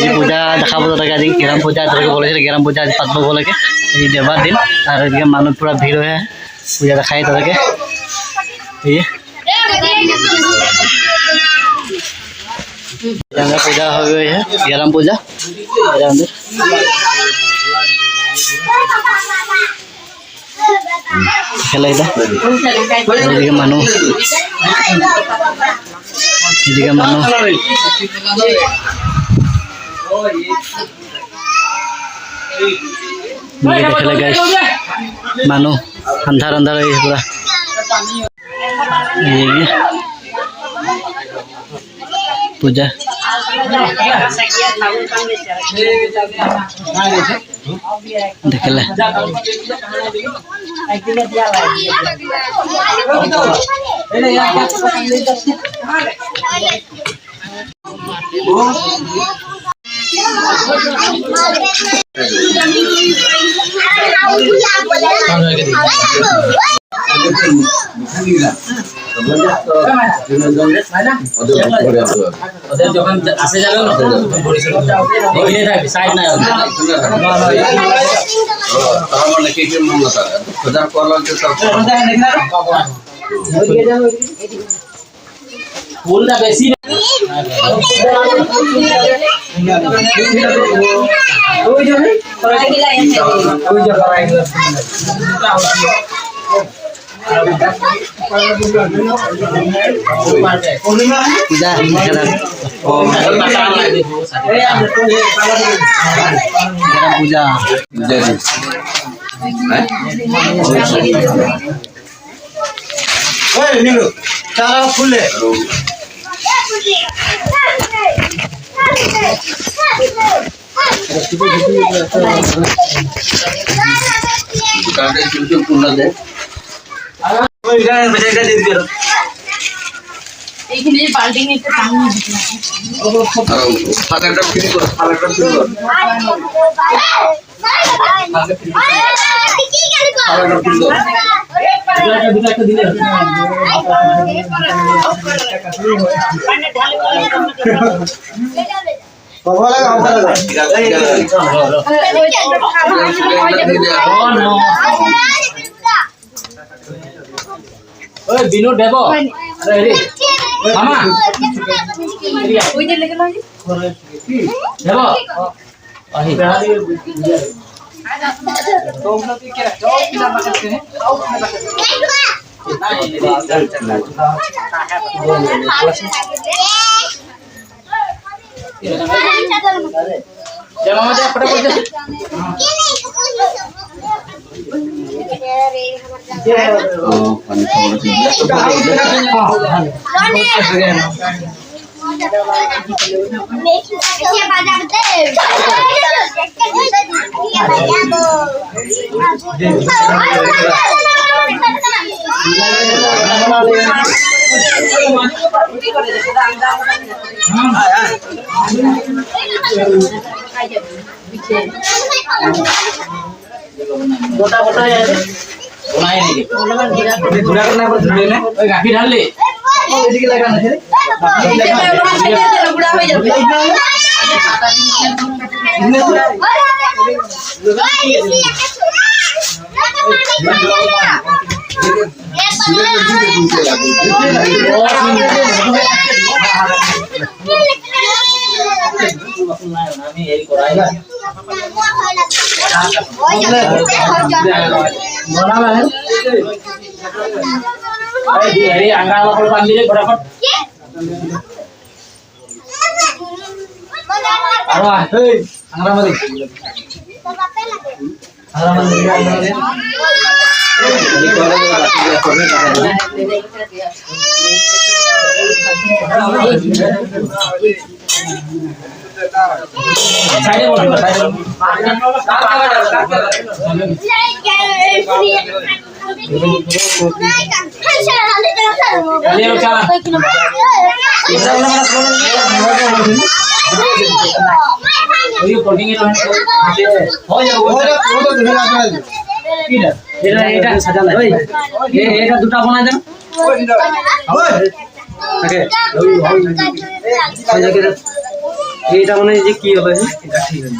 আজি পূজা দেখাব তাকে আজি গ্রাম পূজা তাকে বলেছিল গ্রাম পূজা আজি পাতব বলেকে এই দেওবার দিন আর এদিকে মানুষ পুরা ভিড় হয়ে পূজা দেখাই তাদেরকে এই পূজা হবে গ্রাম পূজা আমাদের খেলা এটা এদিকে মানুষ খেলে গাইস মানুষ আন্ধার আন্ধার হয়ে পুরা পূজা দেখলে যখন আসে যাবে সাইড না ফুলটা বেশি পূজা পূজা খুলে এইখানে বালতি নিয়ে একটা পানি দিতে ফাদারটা ফিল করো ফাদারটা ফিল করো ফাদারটা ফিল করো একটা দিলে বাবা লাগা বাবা লাগা ওই বিনু দেব আরে রে মামা ওই যে লেগে লাগি দেব আহি তোমরা কি করে যাও কিনা বাকাতে हैं जमा मत फटाफट जा गोटा गोटा है बनाए नहीं धुला करना पर धुले ना ओए गाफी डाल ले एदिके लगाना है बुढ़ा हो जाবে আমি এই করাই না बनावा है अरे अंगा वाला पर बांध दे फटाफट अरे हे अंगरा मध्ये अंगरा मध्ये साइड में बोल साइड में ये कोटिंग है हो जाओ वो तो धुला कर এটা এটা সাজালা ওই এটা দুটো বানাই দেন ওই ওকে এইটা মানে যে কি হবে এটা ঠিক আছে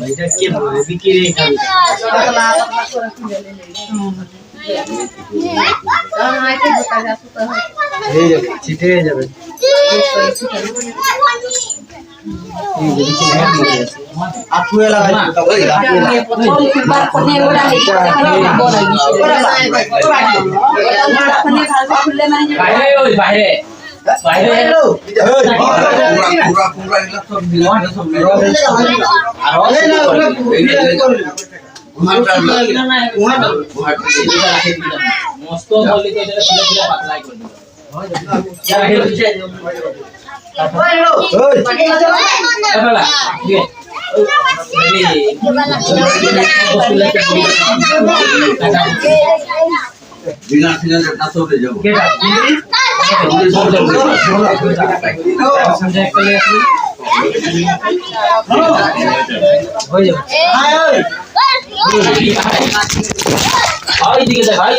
এটা কি হবে বিক্রি খাবে এই যাবে ছিটে যাবে আঠুয়ে লাগাই বিনা সিজন না চলে যাব হয়ে যাবে দিকে দেখ ভাই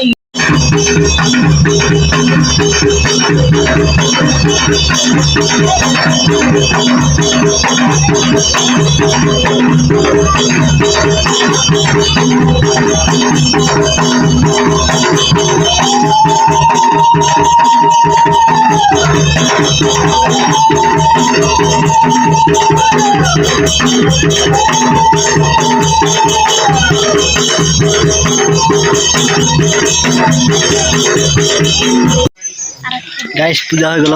গাইস পূজা হয়ে গেল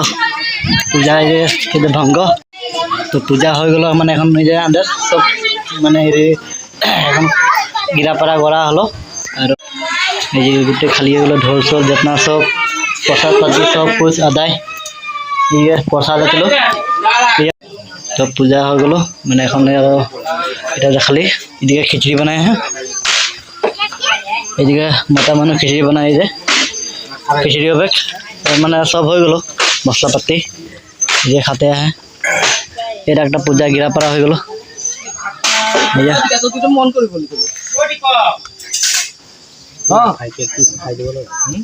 পূজা খেতে ভঙ্গ তো পূজা হয়ে গেল মানে এখন নিজে আন্দাজ সব মানে এখন গিরাপাড়া করা হলো আর এই যে গোটে খালি হয়ে গেল ঢোল সোল যেতনা সব প্রসাদ পাতি সব কুछ আদায় ये प्रसाद আছিল তো পূজা হয়ে গেল মানে এখন এটা খালি এদিকে খিচুড়ি বানায় হ্যাঁ এদিকে মোটা মানুষ খিচুড়ি বানায় যে খিচুড়ি হবে মানে সব হয়ে গেল মশলা পাতি যে খাতে হ্যাঁ এটা একটা পূজা গিরাপাড়া হয়ে গেল মন করে বলি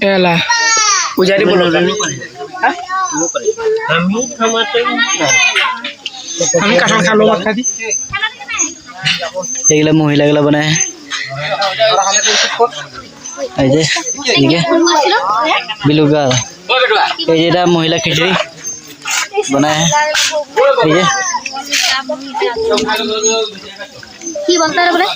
এলা পূজারি বলো আমি কাঁঠাল খালো খাদি এগুলা মহিলাগুলা বানায় এই যে এদিকে বিলুকা এই যেটা মহিলা খিচুড়ি বানায় এই যে কি বলতে বলে